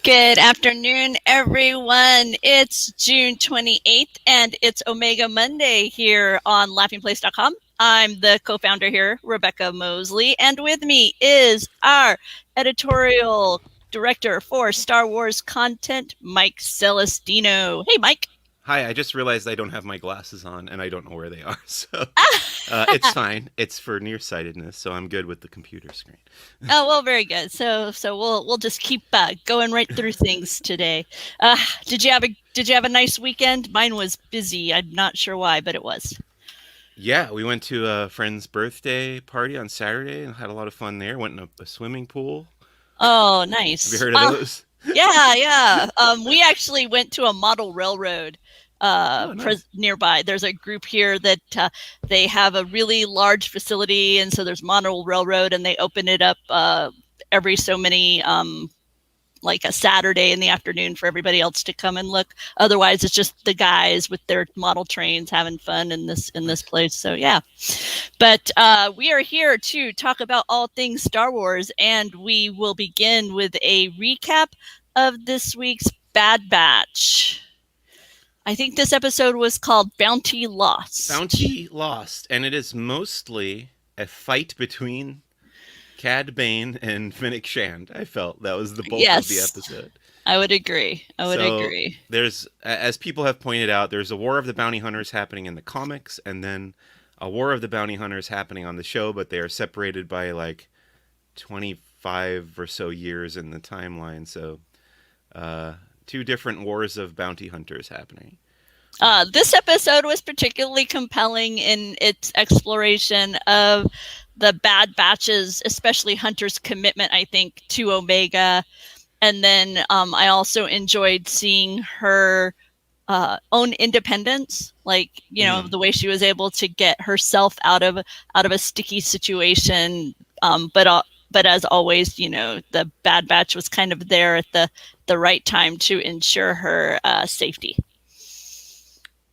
Good afternoon, everyone. It's June 28th, and it's Omega Monday here on laughingplace.com. I'm the co-founder here, Rebecca Mosley, and with me is our editorial director for Star Wars content, Mike Celestino. Hey, Mike. Hi, I just realized I don't have my glasses on and I don't know where they are. So it's fine. It's for nearsightedness, so I'm good with the computer screen. Oh, well, very good. So we'll just keep going right through things today. Did you have a nice weekend? Mine was busy. I'm not sure why, but it was. Yeah, we went to a friend's birthday party on Saturday and had a lot of fun there. Went in a swimming pool. Oh, Have you nice. heard of those? Yeah, yeah. We actually went to a model railroad Oh, nice. nearby. There's a group here that they have a really large facility, and so there's model railroad, and they open it up every so many like a Saturday in the afternoon for everybody else to come and look. Otherwise, it's just the guys with their model trains having fun in this Nice. place. So yeah, but we are here to talk about all things Star Wars, and we will begin with a recap of this week's Bad Batch. I think this episode was called Bounty Lost. Bounty Lost, and it is mostly a fight between Cad Bane and Fennec Shand. I felt that was the bulk of the Yes, episode. I would agree. I would So agree. there's, as people have pointed out, there's a War of the Bounty Hunters happening in the comics, and then a War of the Bounty Hunters happening on the show, but they are separated by like 25 or so years in the timeline. So uh, two different wars of bounty hunters happening. This episode was particularly compelling in its exploration of the Bad Batch's, especially Hunter's commitment, I think, to Omega. And then I also enjoyed seeing her own independence, like Mm. the way she was able to get herself out of a sticky situation. But as always, the Bad Batch was kind of there at the right time to ensure her safety.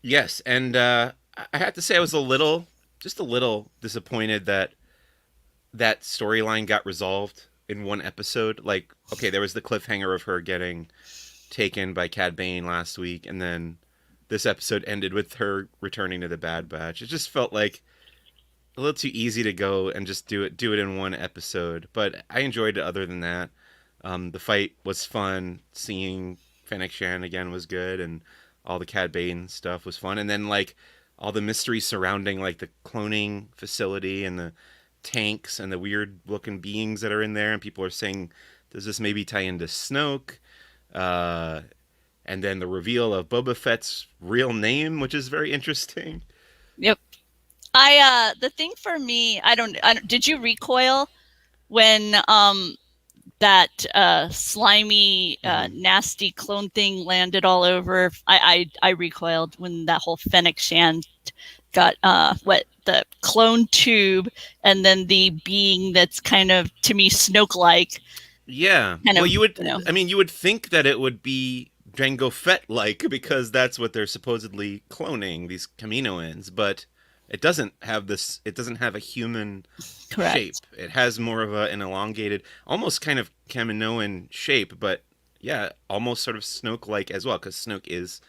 Yes, and I have to say I was just a little disappointed that that storyline got resolved in one episode. Like, okay, there was the cliffhanger of her getting taken by Cad Bane last week, and then this episode ended with her returning to the Bad Batch. It just felt like a little too easy to go and just do it in one episode. But I enjoyed it. Other than that, the fight was fun. Seeing Fennec Shan again was good, and all the Cad Bane stuff was fun. And then like all the mystery surrounding like the cloning facility and the tanks and the weird looking beings that are in there, and people are saying, does this maybe tie into Snoke? Uh, and then the reveal of Boba Fett's real name, which is very interesting. Yep. The thing for me, I don't did you recoil when that slimy Mm-hmm. nasty clone thing landed all over? I recoiled when that whole Fennec Shand got what the clone tube, and then the being that's kind of, to me, Snoke like, Yeah. kind Well, of, you would. I mean, you would think that it would be Jango Fett like because that's what they're supposedly cloning, these Kaminoans, but it doesn't have this. It doesn't have a human correct. shape. It has more of an elongated, almost kind of Kaminoan shape, but yeah, almost sort of Snoke like as well, because Snoke is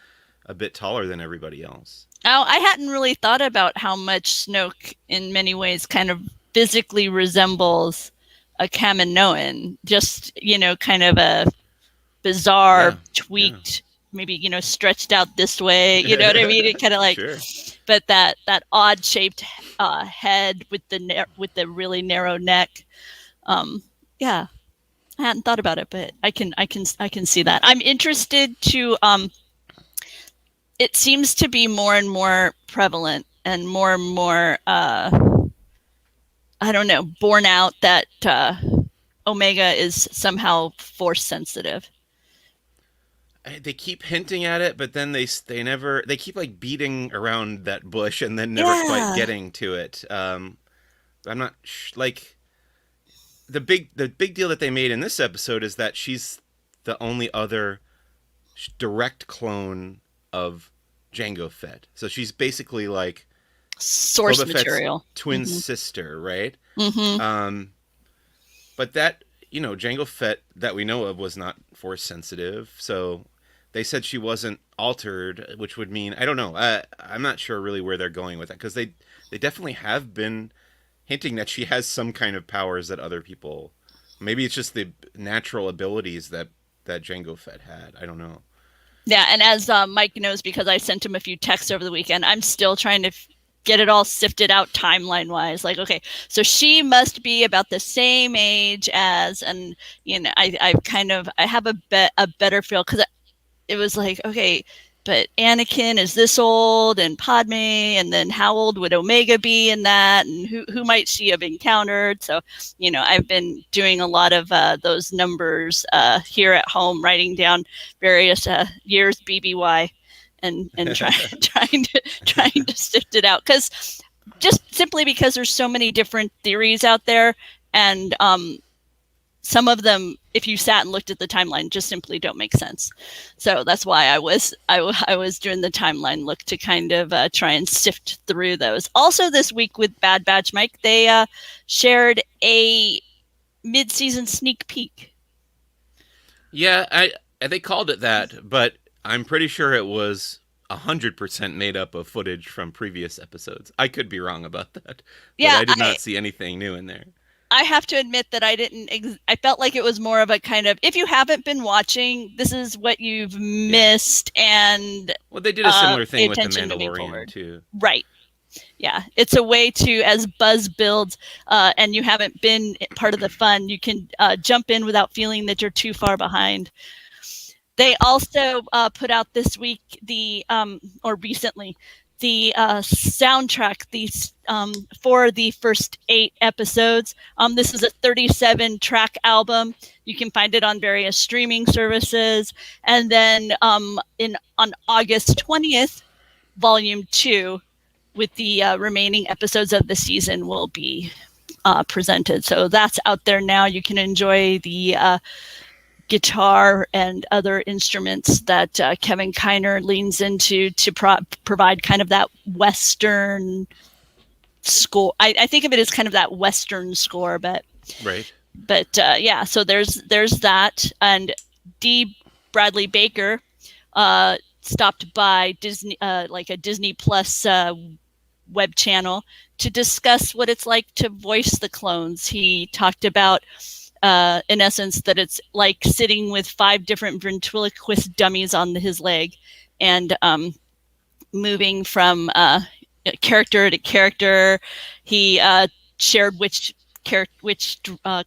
a bit taller than everybody else. Now, I hadn't really thought about how much Snoke, in many ways, kind of physically resembles a Kaminoan. Just, kind of a bizarre, Yeah. Yeah. tweaked, maybe, stretched out this way. You know what I mean? It kind of like, Sure. but that odd shaped head with the really narrow neck. Yeah, I hadn't thought about it, but I can see that. I'm interested to. It seems to be more and more prevalent and more. I don't know, borne out that Omega is somehow force sensitive. They keep hinting at it, but then they never they keep like beating around that bush and then never quite Yeah. getting to it. I'm not like the big deal that they made in this episode is that she's the only other direct clone of Jango Fett. So she's basically like Source Boba Fett's material. twin Mm-hmm. sister, right? Mm-hmm. Um, but that Jango Fett that we know of was not force sensitive, so they said she wasn't altered, which would mean I don't know. I'm not sure really where they're going with that because they definitely have been hinting that she has some kind of powers that other people. Maybe it's just the natural abilities that Jango Fett had. I don't know. Yeah, and as Mike knows, because I sent him a few texts over the weekend, I'm still trying to get it all sifted out timeline wise. Like, okay, so she must be about the same age as, and I have a better feel because it was like, okay, but Anakin is this old, and Padme, and then how old would Omega be in that, and who might she have encountered? So, I've been doing a lot of those numbers here at home, writing down various years BBY, and trying to sift it out, because just simply because there's so many different theories out there, and some of them, if you sat and looked at the timeline, just simply don't make sense. So that's why I was doing the timeline look to kind of try and sift through those. Also, this week with Bad Batch Mike, they shared a mid-season sneak peek. Yeah, they called it that, but I'm pretty sure it was 100% made up of footage from previous episodes. I could be wrong about that, but Yeah, I did not see anything new in there. I have to admit that I felt like it was more of a kind of, if you haven't been watching, this is what you've missed, and well, they did a similar pay thing with the attention moving Mandalorian forward. too. Right. Yeah, it's a way to, as buzz builds, and you haven't been part of the fun, you can jump in without feeling that you're too far behind. They also put out this week or recently, the soundtrack for the first 8 episodes. This is a 37-track album. You can find it on various streaming services. And then on August 20th, Volume 2, with the remaining episodes of the season, will be presented. So that's out there now. You can enjoy the guitar and other instruments that Kevin Kiner leans into to provide kind of that Western score. I think of it as kind of that Western score, but right. Yeah. So there's that, and D. Bradley Baker stopped by Disney, like a Disney Plus web channel, to discuss what it's like to voice the clones. He talked about, in essence, that it's like sitting with 5 different ventriloquist dummies on his leg, and moving from character to character. He shared which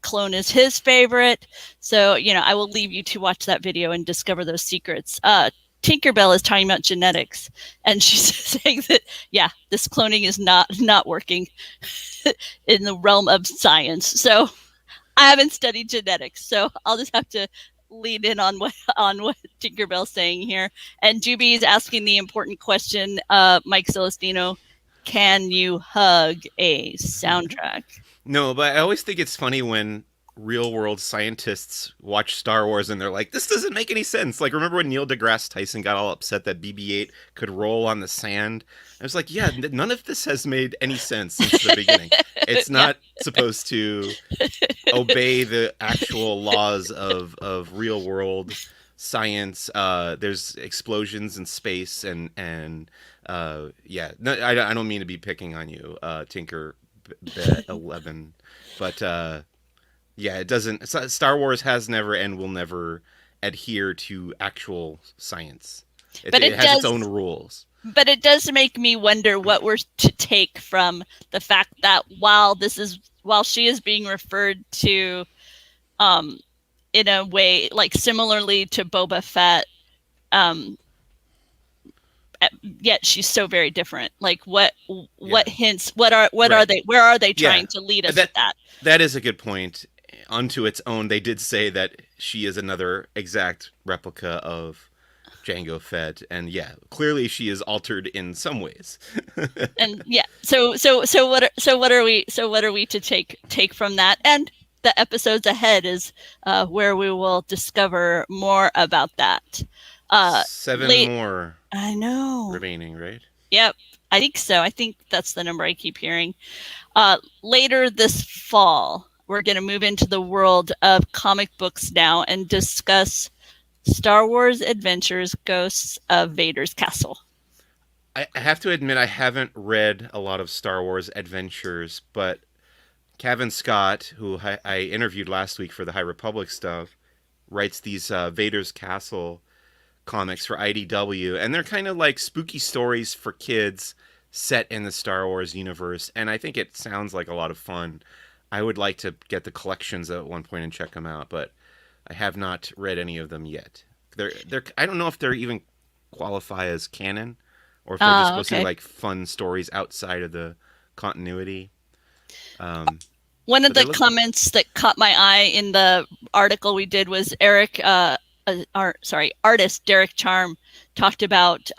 clone is his favorite. So, I will leave you to watch that video and discover those secrets. Tinkerbell is talking about genetics, and she's saying that, yeah, this cloning is not working in the realm of science. So I haven't studied genetics, so I'll just have to lean in on what Tinkerbell's saying here. And Juby is asking the important question, Mike Celestino, can you hug a soundtrack? No, but I always think it's funny when real world scientists watch Star Wars and they're like, this doesn't make any sense. Like, remember when Neil deGrasse Tyson got all upset that BB-8 could roll on the sand? I was like, yeah, none of this has made any sense since the beginning. It's not supposed to obey the actual laws of real world science. There's explosions in space, and yeah, no, I don't mean to be picking on you, Tinker 11, but yeah, it doesn't. Star Wars has never and will never adhere to actual science. It has its own rules. But it does make me wonder what we're to take from the fact that while she is being referred to, in a way like similarly to Boba Fett, yet she's so very different. Like what hints? What are they? Where are they trying to lead us with that? That is a good point. Unto its own, they did say that she is another exact replica of Jango Fett, and yeah, clearly she is altered in some ways. And yeah, so what are we to take from that? And the episodes ahead is where we will discover more about that. 7 more. I know. Remaining, right? Yep, I think so. I think that's the number I keep hearing. Later this fall, we're going to move into the world of comic books now and discuss Star Wars Adventures: Ghosts of Vader's Castle. I have to admit, I haven't read a lot of Star Wars Adventures, but Kevin Scott, who I interviewed last week for the High Republic stuff, writes these Vader's Castle comics for IDW, and they're kind of like spooky stories for kids set in the Star Wars universe, and I think it sounds like a lot of fun. I would like to get the collections at one point and check them out, but I have not read any of them yet. They're I don't know if they're even qualify as canon or if they're just supposed to be like fun stories outside of the continuity. One of the comments that caught my eye in the article we did was artist Derek Charm talked about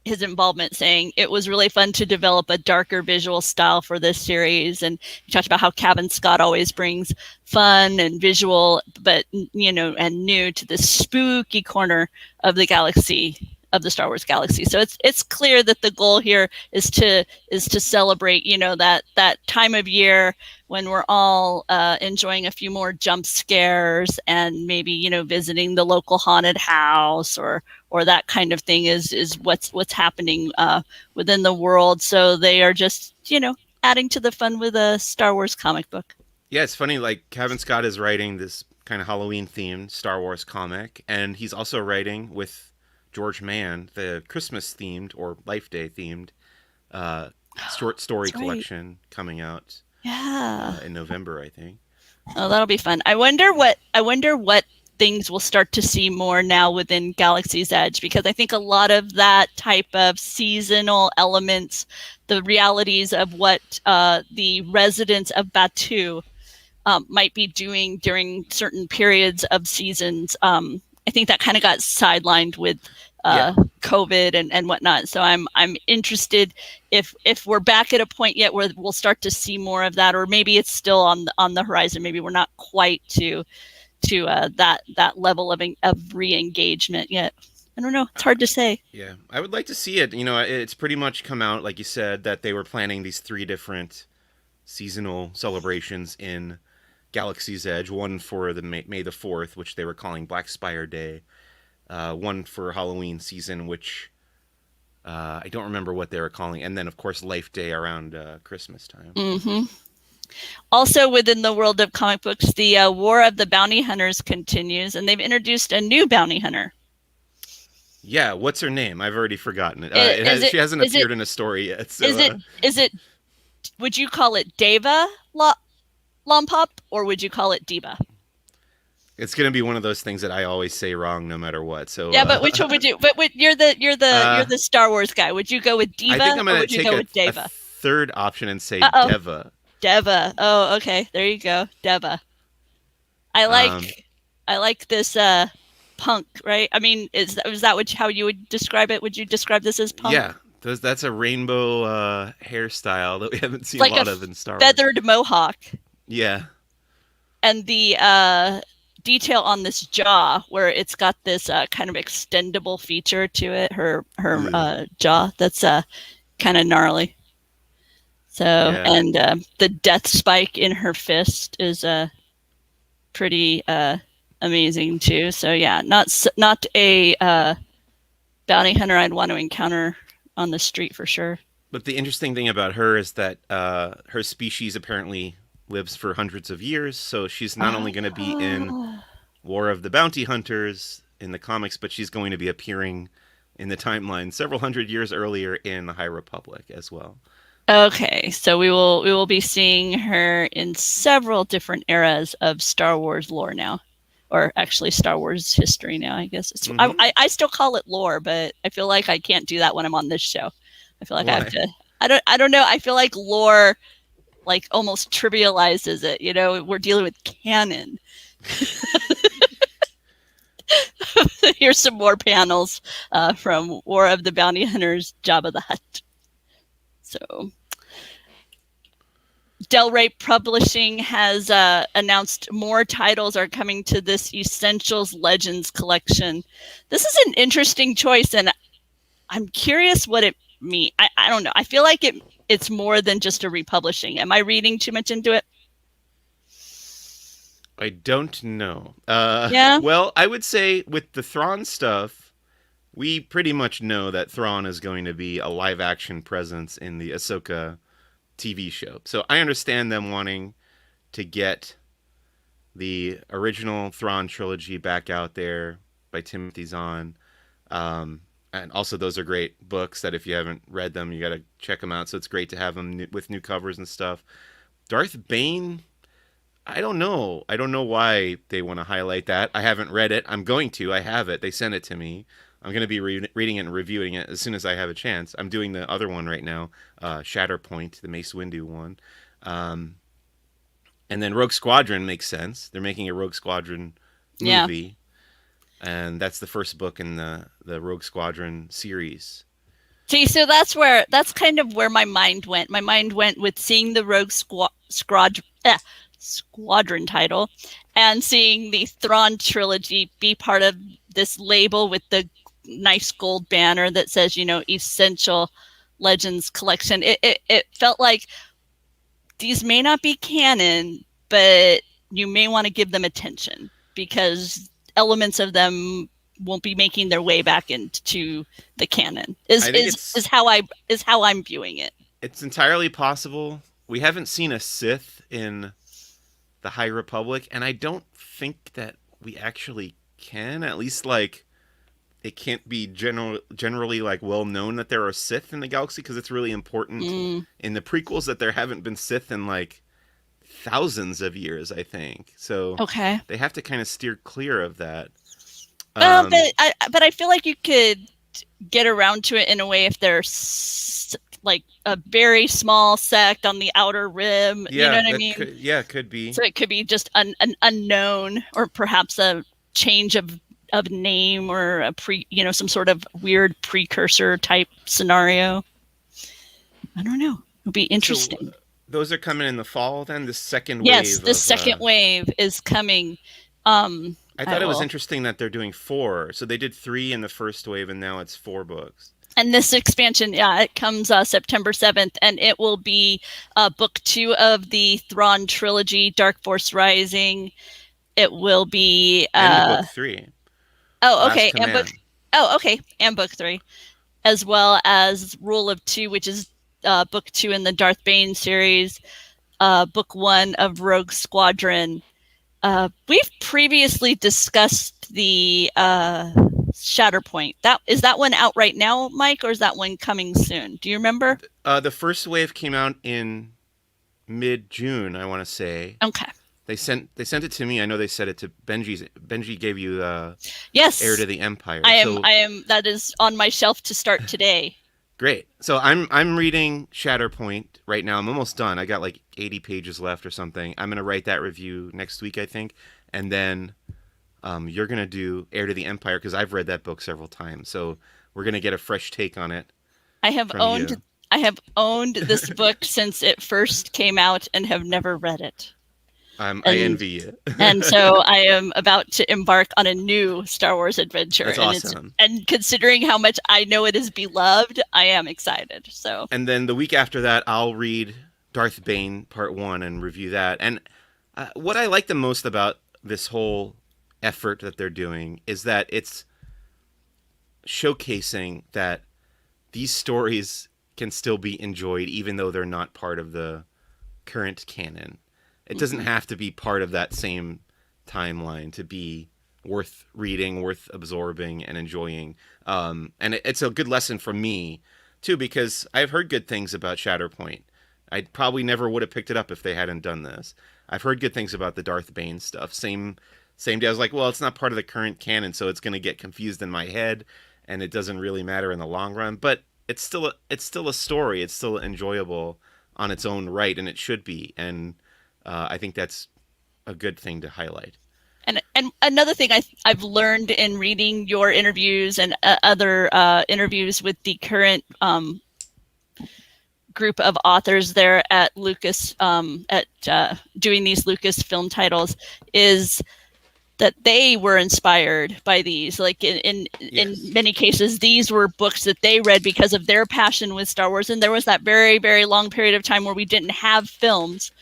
his involvement, saying it was really fun to develop a darker visual style for this series, and he talked about how Kevin Scott always brings fun and visual, but and new to the spooky corner of the galaxy, of the Star Wars galaxy. So it's clear that the goal here is to celebrate that time of year when we're all enjoying a few more jump scares and maybe visiting the local haunted house or that kind of thing is what's happening within the world. So they are just adding to the fun with a Star Wars comic book. Yeah, it's funny. Like Kevin Scott is writing this kind of Halloween themed Star Wars comic, and he's also writing with George Mann the Christmas themed or Life Day themed short story collection coming out in November, I think. Oh, that'll be fun. I wonder what things we'll start to see more now within Galaxy's Edge, because I think a lot of that type of seasonal elements, the realities of what the residents of Batuu might be doing during certain periods of seasons, I think that kind of got sidelined with COVID and whatnot. So I'm interested if we're back at a point yet where we'll start to see more of that, or maybe it's still on the horizon. Maybe we're not quite to that level of re-engagement yet. I don't know. It's hard to say. Yeah, I would like to see it. It's pretty much come out, like you said, that they were planning these 3 different seasonal celebrations in Galaxy's Edge. One for the May the 4th, which they were calling Black Spire Day. One for Halloween season, which I don't remember what they were calling. And then, of course, Life Day around Christmas time. Mm-hmm. Also within the world of comic books, the War of the Bounty Hunters continues, and they've introduced a new bounty hunter. Yeah, what's her name? I've already forgotten it. She hasn't appeared in a story yet. So, is it? Would you call it Deva Lompop, or would you call it Diva? It's going to be one of those things that I always say wrong no matter what. So yeah, but which one would you? But you're the Star Wars guy. Would you go with Diva? I think I'm going to take a third option and say Deva. Deva. Oh, okay. There you go, Deva. I like this punk, right? I mean, is that how you would describe it? Would you describe this as punk? Yeah, that's a rainbow hairstyle that we haven't seen a lot of in Star Wars. Feathered mohawk. Yeah. And the detail on this jaw, where it's got this kind of extendable feature to it, her jaw, that's kind of gnarly. So, and the death spike in her fist is pretty amazing too. So yeah, not a bounty hunter I'd want to encounter on the street for sure. But the interesting thing about her is that her species apparently lives for hundreds of years, so she's not only going to be in War of the Bounty Hunters in the comics, but she's going to be appearing in the timeline several hundred years earlier in the High Republic as well. Okay, so we will be seeing her in several different eras of Star Wars lore now, or actually Star Wars history now. I guess I still call it lore, but I feel like I can't do that when I'm on this show. I feel like I have to. I don't know. I feel like lore like almost trivializes it. We're dealing with canon. Here's some more panels from War of the Bounty Hunters, Jabba the Hutt. So, Del Rey Publishing has announced more titles are coming to this Essentials Legends collection. This is an interesting choice, and I'm curious what it means. I don't know. I feel like it's more than just a republishing. Am I reading too much into it? I don't know. Yeah. Well, I would say with the Thrawn stuff, we pretty much know that Thrawn is going to be a live action presence in the Ahsoka TV show. So I understand them wanting to get the original Thrawn trilogy back out there by Timothy Zahn. And also, those are great books that if you haven't read them, you got to check them out. So it's great to have them with new covers and stuff. Darth Bane, I don't know. I don't know why they want to highlight that. I haven't read it. I'm going to. I have it. They sent it to me. I'm going to be reading it and reviewing it as soon as I have a chance. I'm doing the other one right now, Shatterpoint, the Mace Windu one. Um, and then Rogue Squadron makes sense. They're making a Rogue Squadron Yeah. movie, and that's the first book in the Rogue Squadron series. See, so that's kind of where my mind went. My mind went with seeing the Rogue Squadron title and seeing the Thrawn trilogy be part of this label with the nice gold banner that says, Essential Legends Collection. It felt like these may not be canon, but you may want to give them attention because elements of them won't be making their way back into the canon. Is how I'm viewing it. It's entirely possible. We haven't seen a Sith in the High Republic, and I don't think that we actually can. At least, like, it can't be generally like well known that there are Sith in the galaxy because it's really important in the prequels that there haven't been Sith in like thousands of years, I think. So okay, they have to kind of steer clear of that. But I feel like you could get around to it in a way if there's like a very small sect on the outer rim. Yeah, you know what I mean? It could be. So it could be just an unknown, or perhaps a change of name, or a some sort of weird precursor type scenario. I don't know. It'll be interesting. So, those are coming in the fall then? The second wave? Yes, the second wave is coming. I thought it was interesting that they're doing 4. So they did 3 in the first wave, and now it's 4 books. And this expansion, it comes September 7th, and it will be book 2 of the Thrawn trilogy, Dark Force Rising. It will be... and book 3. Oh, okay. And book 3. As well as Rule of 2, which is book 2 in the Darth Bane series, book 1 of Rogue Squadron. We've previously discussed the Shatterpoint. Is that one out right now, Mike, or is that one coming soon? Do you remember? The first wave came out in mid-June, I want to say. Okay. They sent it to me. I know they said it to Benji. Benji gave you yes, Heir to the Empire. I am. That is on my shelf to start today. Great. So I'm reading Shatterpoint right now. I'm almost done. I got like 80 pages left or something. I'm gonna write that review next week, I think, and then you're gonna do Heir to the Empire because I've read that book several times. So we're gonna get a fresh take on it. I have owned this book since it first came out and have never read it. I envy you. And so I am about to embark on a new Star Wars adventure. That's awesome. And considering how much I know it is beloved, I am excited. So. And then the week after that, I'll read Darth Bane Part 1 and review that. And what I like the most about this whole effort that they're doing is that it's showcasing that these stories can still be enjoyed even though they're not part of the current canon. It doesn't have to be part of that same timeline to be worth reading, worth absorbing, and enjoying. And it's a good lesson for me, too, because I've heard good things about Shatterpoint. I probably never would have picked it up if they hadn't done this. I've heard good things about the Darth Bane stuff. Same day, I was like, well, it's not part of the current canon, so it's going to get confused in my head, and it doesn't really matter in the long run. But it's still a story. It's still enjoyable on its own right, and it should be. And I think that's a good thing to highlight. And another thing I've learned in reading your interviews and other interviews with the current group of authors there at Lucas, doing these Lucas film titles, is that they were inspired by these. Like in many cases, these were books that they read because of their passion with Star Wars. And there was that very, very long period of time where we didn't have films.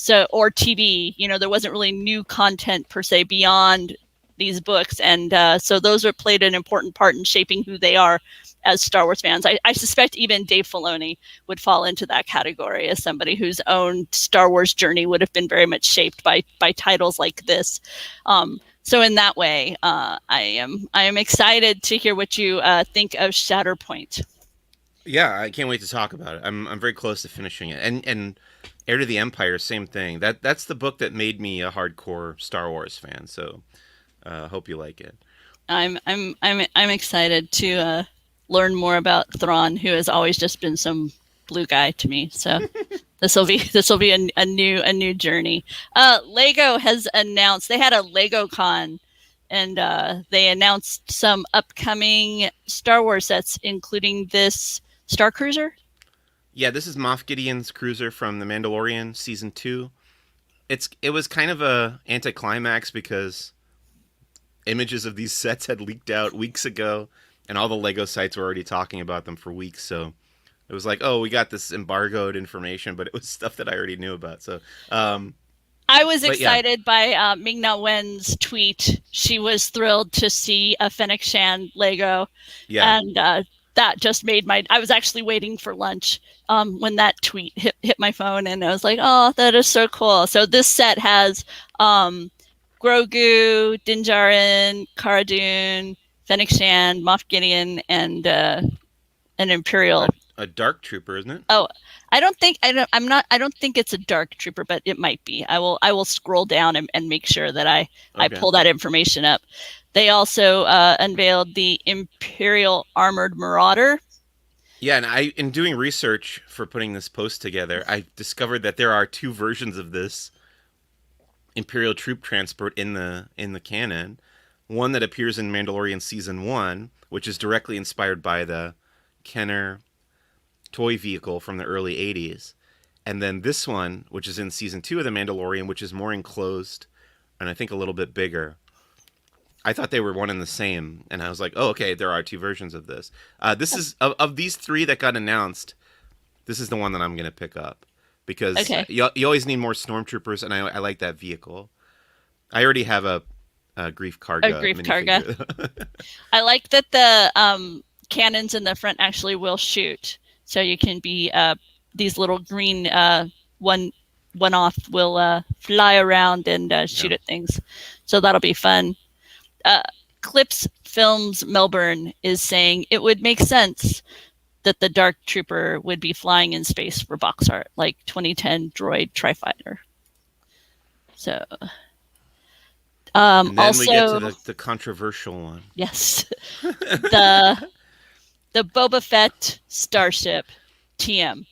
So, or TV, there wasn't really new content per se beyond these books. And so those are played an important part in shaping who they are as Star Wars fans. I suspect even Dave Filoni would fall into that category as somebody whose own Star Wars journey would have been very much shaped by titles like this. So in that way, I am excited to hear what you think of Shatterpoint. Yeah, I can't wait to talk about it. I'm very close to finishing it. And Heir to the Empire, same thing. That's the book that made me a hardcore Star Wars fan. So hope you like it. I'm excited to learn more about Thrawn, who has always just been some blue guy to me. So this will be a new journey. Lego has announced they had a Lego Con, and they announced some upcoming Star Wars sets, including this Star Cruiser. Yeah, this is Moff Gideon's cruiser from The Mandalorian season 2. It was kind of a anticlimax because images of these sets had leaked out weeks ago, and all the Lego sites were already talking about them for weeks. So it was like, oh, we got this embargoed information, but it was stuff that I already knew about. So, I was but yeah, excited by Ming Na Wen's tweet. She was thrilled to see a Fennec Shan Lego, yeah, and that just made my. I was actually waiting for lunch when that tweet hit my phone, and I was like, "Oh, that is so cool!" So this set has Grogu, Din Djarin, Cara Dune, Fennec Shan, Moff Gideon, and an a, Imperial. a dark trooper, isn't it? Oh, I don't think it's a dark trooper, but it might be. I will scroll down and make sure that I Okay. pull that information up. They also unveiled the Imperial Armored Marauder. Yeah, and in doing research for putting this post together, I discovered that there are two versions of this Imperial troop transport in the canon. One that appears in Mandalorian season 1, which is directly inspired by the Kenner toy vehicle from the early 80s. And then this one, which is in season 2 of The Mandalorian, which is more enclosed and I think a little bit bigger. I thought they were one and the same, and I was like, oh, okay, there are two versions of this. This is, of these three that got announced, this is the one that I'm going to pick up. Because Okay, you always need more stormtroopers, and I like that vehicle. I already have a Grief a Karga Grief Karga. minifigure. I like that the cannons in the front actually will shoot, so you can be these little green one off will fly around and shoot Yeah. at things. So that'll be fun. uh, Clips Films Melbourne is saying it would make sense that the Dark Trooper would be flying in space for box art, like 2010 Droid Trifighter. So, And then we get to also, the controversial one. yes, the the Boba Fett starship TM.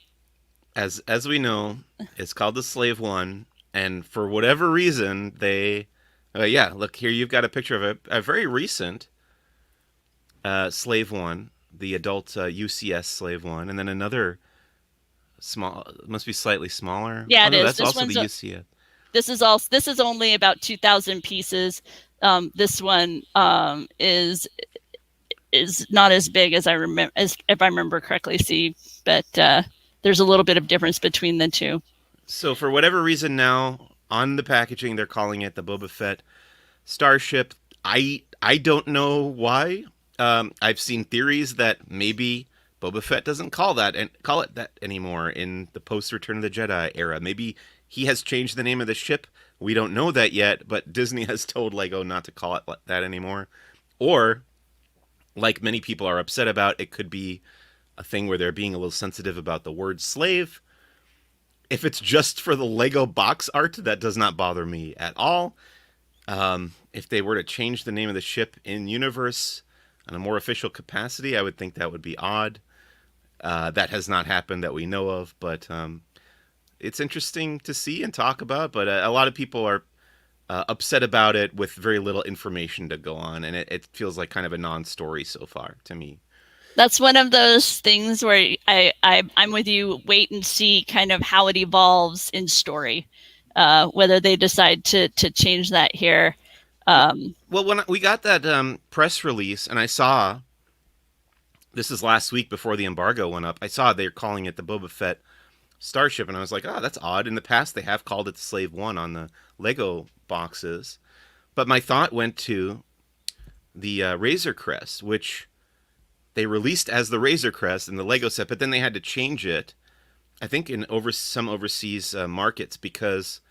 As we know, it's called the Slave One, and for whatever reason, they, yeah, look here, you've got a picture of a very recent Slave One, the adult UCS Slave One, and then another small, must be slightly smaller. Yeah, Oh it no, is. that's also the UCS. This is only about 2,000 pieces. This one is not as big as I remember, as if I remember correctly. See, but there's a little bit of difference between the two. So for whatever reason now on the packaging they're calling it the Boba Fett Starship. I don't know why. I've seen theories that maybe Boba Fett doesn't call it that anymore in the post Return of the Jedi era. Maybe he has changed the name of the ship. We don't know that yet, but Disney has told Lego not to call it that anymore. Or, like many people are upset about, it could be a thing where they're being a little sensitive about the word slave. If it's just for the Lego box art, that does not bother me at all. If they were to change the name of the ship in universe in a more official capacity, I would think that would be odd. That has not happened that we know of, but it's interesting to see and talk about. But a lot of people are upset about it with very little information to go on, and it feels like kind of a non-story so far to me. That's one of those things where I'm with you. Wait and see kind of how it evolves in story, whether they decide to change that here. Well, when we got that press release, and I saw this is last week before the embargo went up, I saw they're calling it the Boba Fett starship, and I was like, oh, that's odd. In the past, they have called it the Slave One on the Lego boxes, but my thought went to the Razor Crest, which they released as the Razor Crest in the Lego set, but then they had to change it. I think in some overseas markets because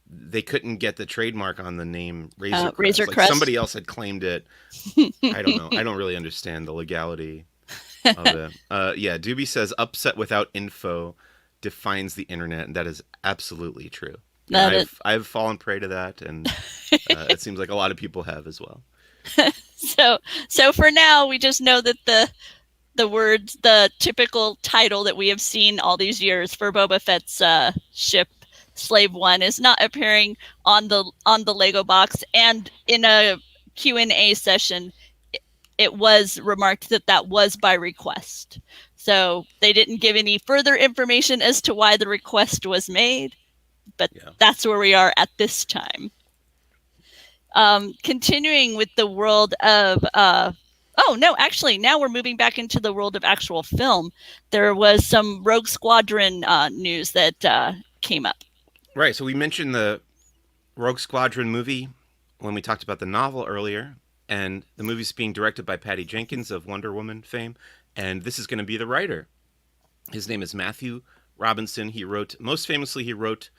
they couldn't get the trademark on the name Razor Crest. Razor Like Crest. somebody else had claimed it. I don't know. I don't really understand the legality of it. Yeah, Doobie says upset without info defines the internet, and that is absolutely true. Yeah, I've fallen prey to that, and it seems like a lot of people have as well. So for now, we just know that the typical title that we have seen all these years for Boba Fett's ship, Slave One, is not appearing on the Lego box. And in a Q&A session, it was remarked that was by request. So they didn't give any further information as to why the request was made, but that's where we are at this time. Continuing with the world of now we're moving back into the world of actual film. There was some Rogue Squadron news that came up. Right, so we mentioned the Rogue Squadron movie when we talked about the novel earlier, and the movie's being directed by Patty Jenkins of Wonder Woman fame, and this is going to be the writer. His name is Matthew Robinson. Most famously, he wrote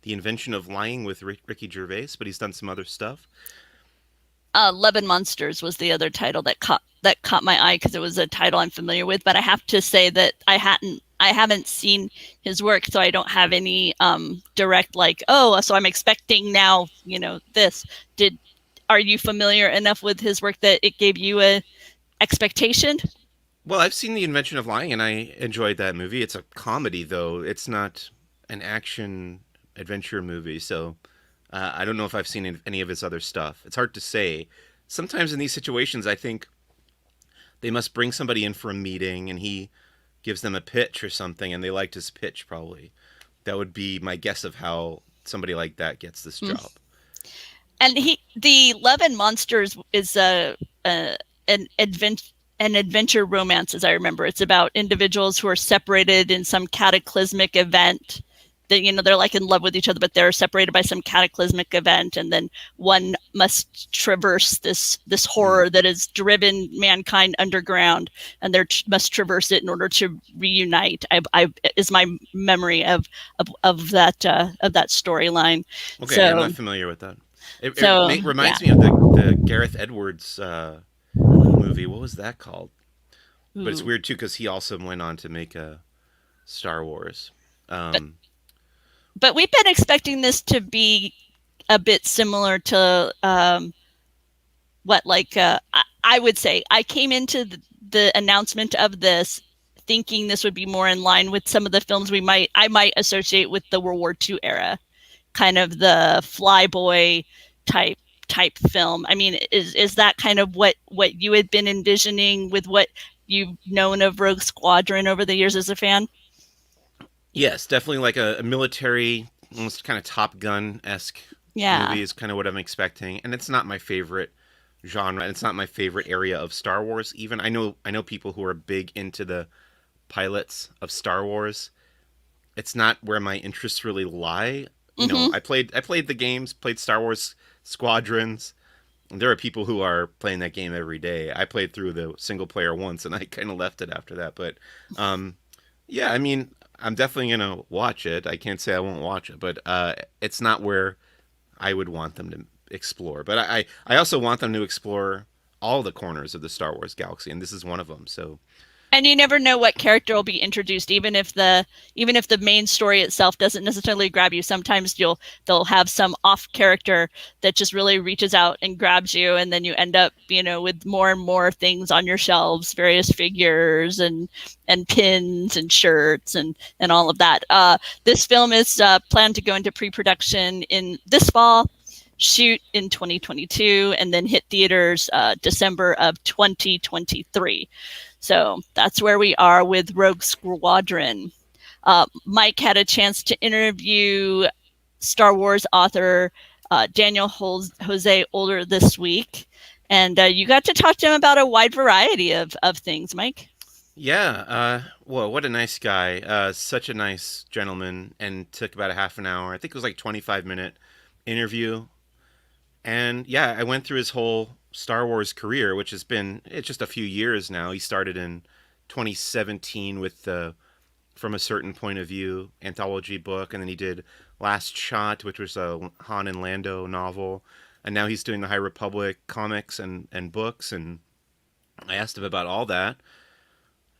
The Invention of Lying with Ricky Gervais, but he's done some other stuff. Love and Monsters was the other title that caught my eye because it was a title I'm familiar with. But I have to say that I haven't seen his work, so I don't have any direct so I'm expecting now this. Are you familiar enough with his work that it gave you a expectation? Well, I've seen The Invention of Lying, and I enjoyed that movie. It's a comedy, though. It's not an action adventure movie, so I don't know if I've seen any of his other stuff. It's hard to say. Sometimes in these situations, I think they must bring somebody in for a meeting, and he gives them a pitch or something, and they liked his pitch, probably. That would be my guess of how somebody like that gets this job. And the Love and Monsters is an adventure romance, as I remember. It's about individuals who are separated in some cataclysmic event. That they're in love with each other, but they're separated by some cataclysmic event, and then one must traverse this horror that has driven mankind underground, and they must traverse it in order to reunite. Is my memory of that storyline. Okay, so, I'm not familiar with that. It reminds me of the Gareth Edwards movie. What was that called? Ooh. But it's weird too because he also went on to make a Star Wars. But we've been expecting this to be a bit similar to I would say. I came into the announcement of this thinking this would be more in line with some of the films I might associate with the World War II era, kind of the Flyboy type film. I mean, is that kind of what you had been envisioning with what you've known of Rogue Squadron over the years as a fan? Yes, definitely like a military, almost kind of Top Gun-esque movie is kind of what I'm expecting. And it's not my favorite genre, and it's not my favorite area of Star Wars even. I know people who are big into the pilots of Star Wars. It's not where my interests really lie. You know, I played the games, played Star Wars Squadrons. And there are people who are playing that game every day. I played through the single player once, and I kind of left it after that. But yeah, I mean, I'm definitely going to watch it. I can't say I won't watch it, but it's not where I would want them to explore. But I also want them to explore all the corners of the Star Wars galaxy, and this is one of them. So, and you never know what character will be introduced, even if the main story itself doesn't necessarily grab you. Sometimes they'll have some off character that just really reaches out and grabs you, and then you end up with more and more things on your shelves, various figures and pins and shirts and all of that. This film is planned to go into pre-production in this fall, shoot in 2022, and then hit theaters December of 2023. So that's where we are with Rogue Squadron. Mike had a chance to interview Star Wars author Daniel Jose Older this week, and you got to talk to him about a wide variety of things, Mike. Yeah, well, what a nice guy. Such a nice gentleman, and took about a half an hour. I think it was like 25-minute interview. And yeah, I went through his whole Star Wars career, which has been it's just a few years now. He started in 2017 with the From a Certain Point of View anthology book, and then he did Last Shot, which was a Han and Lando novel, and now he's doing the High Republic comics and books. And I asked him about all that,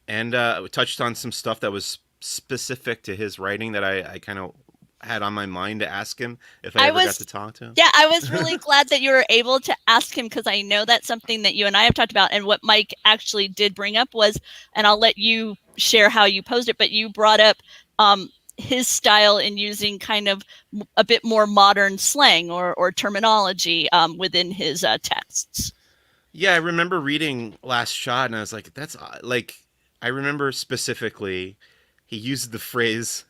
and we touched on some stuff that was specific to his writing that I kind of had on my mind to ask him if I I ever got to was talk to him. Yeah, I was really glad that you were able to ask him, because I know that's something that you and I have talked about. And what Mike actually did bring up was, and I'll let you share how you posed it, but you brought up his style in using kind of a bit more modern slang or terminology within his texts. Yeah, I remember reading Last Shot, and I was like, that's like, I remember specifically he used the phrase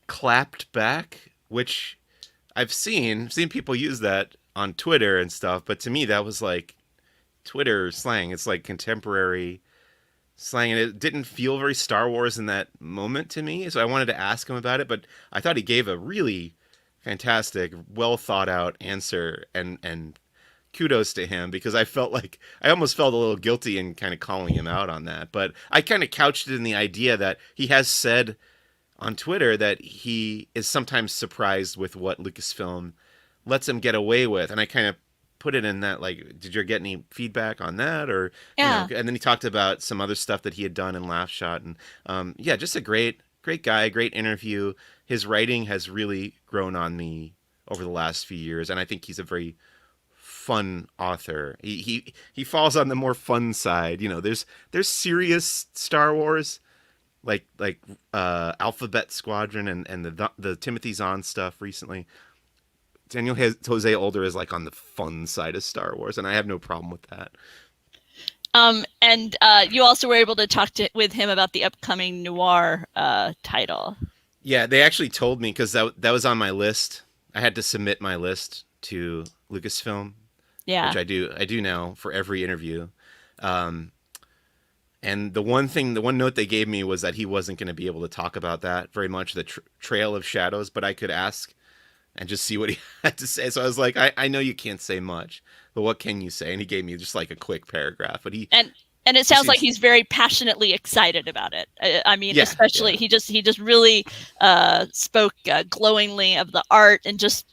clapped back, which I've seen people use that on Twitter and stuff, but to me that was like Twitter slang. It's like contemporary slang, and it didn't feel very Star Wars in that moment to me. So I wanted to ask him about it, but I thought he gave a really fantastic, well thought out answer, and kudos to him, because I felt like I almost felt a little guilty in kind of calling him out on that. But I kind of couched it in the idea that he has said on Twitter that he is sometimes surprised with what Lucasfilm lets him get away with, and I kind of put it in that, like, did you get any feedback on that, or Yeah. and then he talked about some other stuff that he had done in Laugh Shot, and yeah, just a great guy, great interview. His writing has really grown on me over the last few years, and I think he's a very fun author. He falls on the more fun side. There's serious Star Wars, like Alphabet Squadron and the Timothy Zahn stuff recently. Daniel Jose Older is like on the fun side of Star Wars, and I have no problem with that. And you also were able to talk with him about the upcoming noir title. Yeah, they actually told me, because that was on my list. I had to submit my list to Lucasfilm, which Yeah. I do now for every interview. Um, and the one note they gave me was that he wasn't going to be able to talk about that very much, the Trail of Shadows, but I could ask and just see what he had to say. So I was like, I know you can't say much, but what can you say? And he gave me just like a quick paragraph, but And it he sounds like seems, he's very passionately excited about it. I mean, yeah, especially yeah, he just really spoke glowingly of the art, and just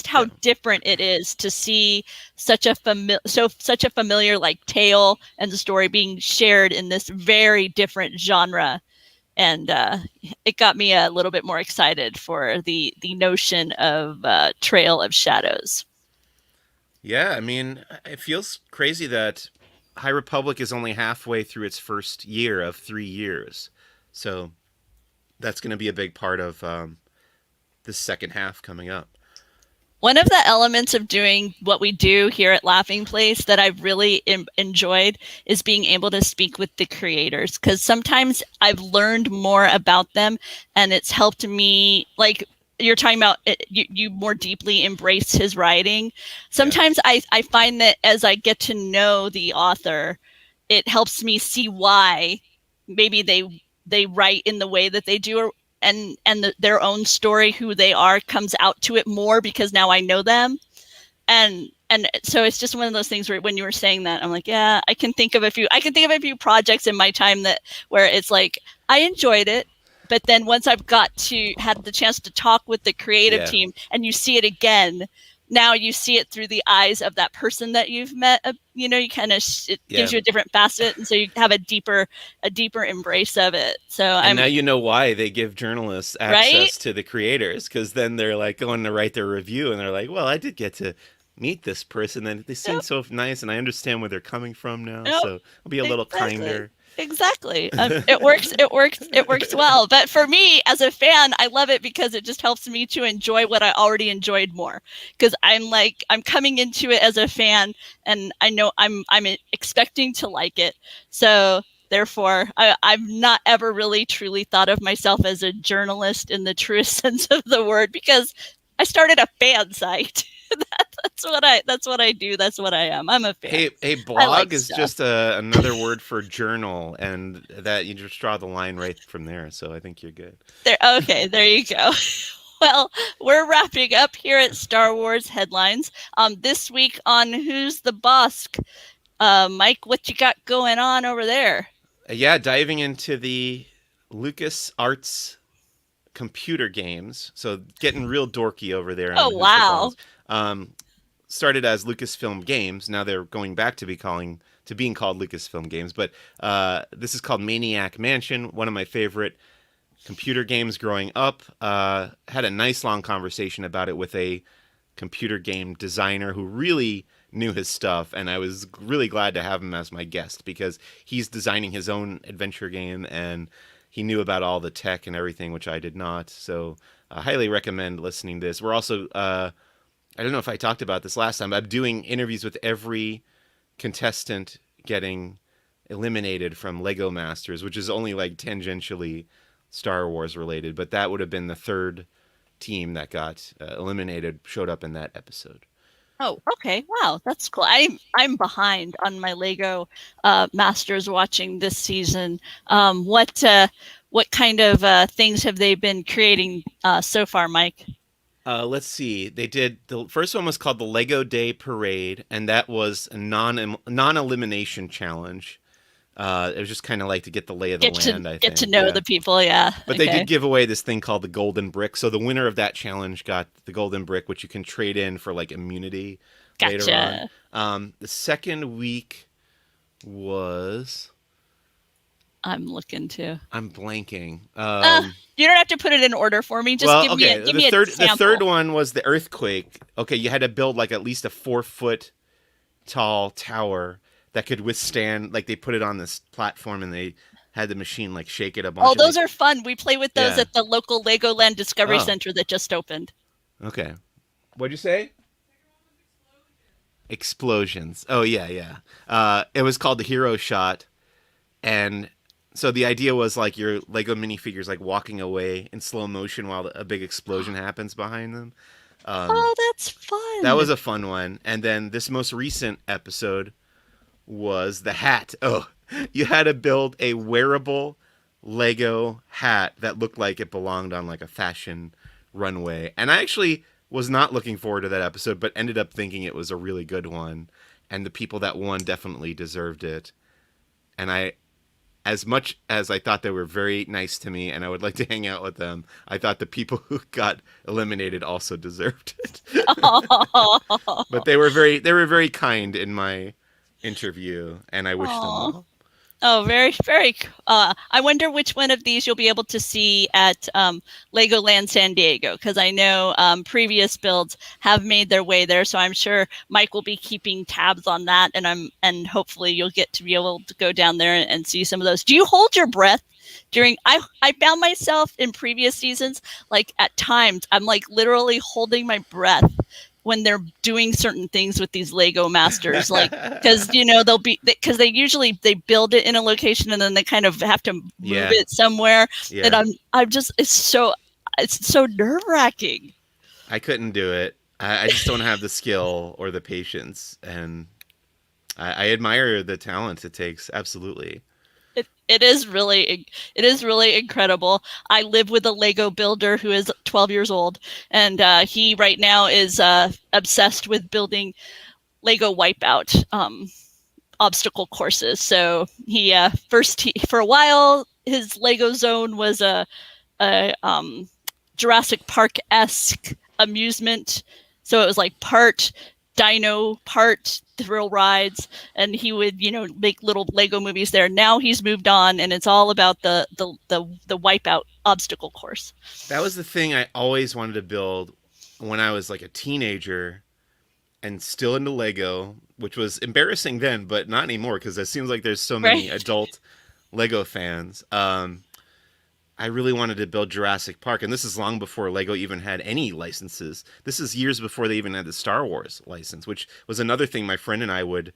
how yeah, different it is to see such a familiar like tale and the story being shared in this very different genre. And it got me a little bit more excited for the notion of Trail of Shadows. yeah. I mean, it feels crazy that High Republic is only halfway through its first year of 3 years, so that's going to be a big part of the second half coming up. One of the elements of doing what we do here at Laughing Place that I've really enjoyed is being able to speak with the creators, because sometimes I've learned more about them, and it's helped me, like you're talking about it, you more deeply embrace his writing. Yeah, Sometimes I find that as I get to know the author, it helps me see why maybe they write in the way that they do, and their own story, who they are, comes out to it more because now I know them. And so it's just one of those things where when you were saying that, I'm like, yeah, I can think of a few projects in my time that where it's like I enjoyed it, but then once I've got to had the chance to talk with the creative yeah, team and you see it again, now you see it through the eyes of that person that you've met. You kind of it gives yeah. you a different facet, and so you have a deeper embrace of it. So And now I'm you know why they give journalists right. access to the creators, because then they're like going to write their review, and they're like, well, I did get to meet this person, and they seem Yep. so nice, and I understand where they're coming from now, Yep. so I'll be a little Exactly. kinder. Exactly. It works. It works. It works well. But for me, as a fan, I love it because it just helps me to enjoy what I already enjoyed more. Because I'm coming into it as a fan, and I know I'm expecting to like it. So therefore, I've not ever really truly thought of myself as a journalist in the truest sense of the word, because I started a fan site. That's what I do. That's what I am. I'm a fan. Hey, I like blog is stuff. just another word for journal, and that you just draw the line right from there. So I think you're good. There okay, there you go. Well, we're wrapping up here at Star Wars headlines. This week on Who's the Bossk? Mike, what you got going on over there? Yeah, diving into the Lucas Arts computer games. So getting real dorky over there on Oh Who's the wow. Boss. Um, Started as Lucasfilm Games. Now they're going back to being called Lucasfilm Games. But this is called Maniac Mansion. One of my favorite computer games growing up. Had a nice long conversation about it with a computer game designer who really knew his stuff, and I was really glad to have him as my guest because he's designing his own adventure game and he knew about all the tech and everything, which I did not. So I highly recommend listening to this. We're also, I don't know if I talked about this last time, but I'm doing interviews with every contestant getting eliminated from Lego Masters, which is only like tangentially Star Wars related, but that would have been the third team that got eliminated, showed up in that episode. Oh, okay. Wow, that's cool. I'm behind on my Lego Masters watching this season. What kind of things have they been creating so far, Mike? Let's see. They did the first one was called the Lego Day Parade, and that was a non elimination challenge. It was just kind of like to get the lay of the land, I Get to think. know Yeah. the people. Yeah. But they Okay. did give away this thing called the Golden Brick. So the winner of that challenge got the Golden Brick, which you can trade in for like immunity later on. Gotcha. The second week was I'm looking to. I'm blanking. You don't have to put it in order for me. Just Well, okay. give me a The third sample. one was the earthquake. Okay, you had to build like at least a 4 foot tall tower that could withstand. Like they put it on this platform and they had the machine like shake it a Oh, bunch and those they. are fun. We play with those Yeah. at the local Legoland Discovery Oh. Center that just opened. Okay. What'd you say? Explosions. Oh yeah, yeah. It was called the Hero Shot, and so the idea was like your Lego minifigures like walking away in slow motion while a big explosion happens behind them. Um, Oh, that's that was fun. a fun one. And then this most recent episode was the hat. Oh, you had to build a wearable Lego hat that looked like it belonged on like a fashion runway. And I actually was not looking forward to that episode, but ended up thinking it was a really good one. And the people that won definitely deserved it. And as much as I thought they were very nice to me and I would like to hang out with them, I thought the people who got eliminated also deserved it. But they were very kind in my interview, and I wish them Oh, well. oh, very, very. I wonder which one of these you'll be able to see at Legoland San Diego, because I know previous builds have made their way there. So I'm sure Mike will be keeping tabs on that, and hopefully you'll get to be able to go down there and see some of those. Do you hold your breath during? I found myself in previous seasons, like at times, I'm like literally holding my breath when they're doing certain things with these Lego masters, like because they'll be because they usually they build it in a location and then they kind of have to move Yeah, it somewhere, and yeah. I'm just it's so nerve wracking. I couldn't do it. I just don't have the skill or the patience, and I admire the talent it takes. Absolutely. It is really incredible. I live with a Lego builder who is 12 years old, and he right now is obsessed with building Lego Wipeout obstacle courses. So for a while his Lego zone was a Jurassic Park esque amusement. So it was like part dino, part thrill rides, and he would make little Lego movies there. Now he's moved on, and it's all about the Wipeout obstacle course. That was the thing I always wanted to build when I was like a teenager and still into Lego, which was embarrassing then, but not anymore because it seems like there's so many Right. adult Lego fans. I really wanted to build Jurassic Park, and this is long before Lego even had any licenses. This is years before they even had the Star Wars license, which was another thing my friend and I would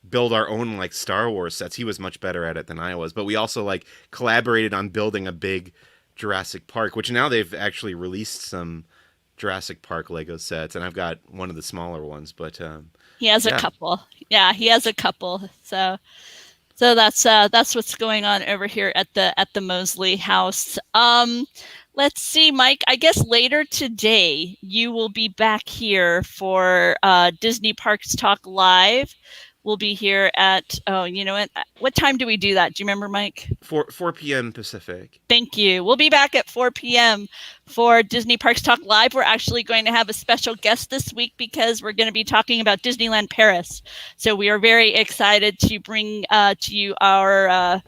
build our own like Star Wars sets. He was much better at it than I was, but we also like collaborated on building a big Jurassic Park, which now they've actually released some Jurassic Park Lego sets, and I've got one of the smaller ones. But He has a yeah, couple. Yeah, he has a couple. So that's what's going on over here at the Mosley house. Let's see, Mike. I guess later today you will be back here for Disney Parks Talk Live. We'll be here at you know what time do we do that? Do you remember, Mike? 4 p.m. Pacific. Thank you. We'll be back at 4 p.m. for Disney Parks Talk Live. We're actually going to have a special guest this week because we're going to be talking about Disneyland Paris. So we are very excited to bring to you our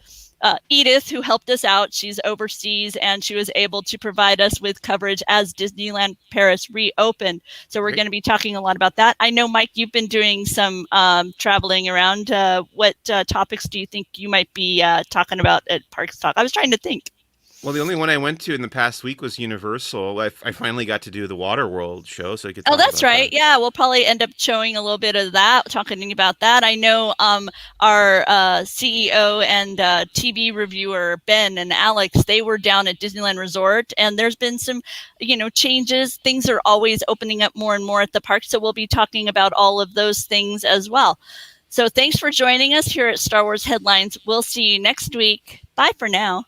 Edith, who helped us out. She's overseas and she was able to provide us with coverage as Disneyland Paris reopened. So we're Great. going to be talking a lot about that. I know, Mike, you've been doing some traveling around. What topics do you think you might be talking about at Parks Talk? I was trying to think. Well, the only one I went to in the past week was Universal. I finally got to do the Waterworld show, so I could Oh, talk that's about right. that. Yeah, we'll probably end up showing a little bit of that, talking about that. I know our CEO and TV reviewer Ben and Alex, they were down at Disneyland Resort, and there's been some, changes. Things are always opening up more and more at the park, so we'll be talking about all of those things as well. So thanks for joining us here at Star Wars Headlines. We'll see you next week. Bye for now.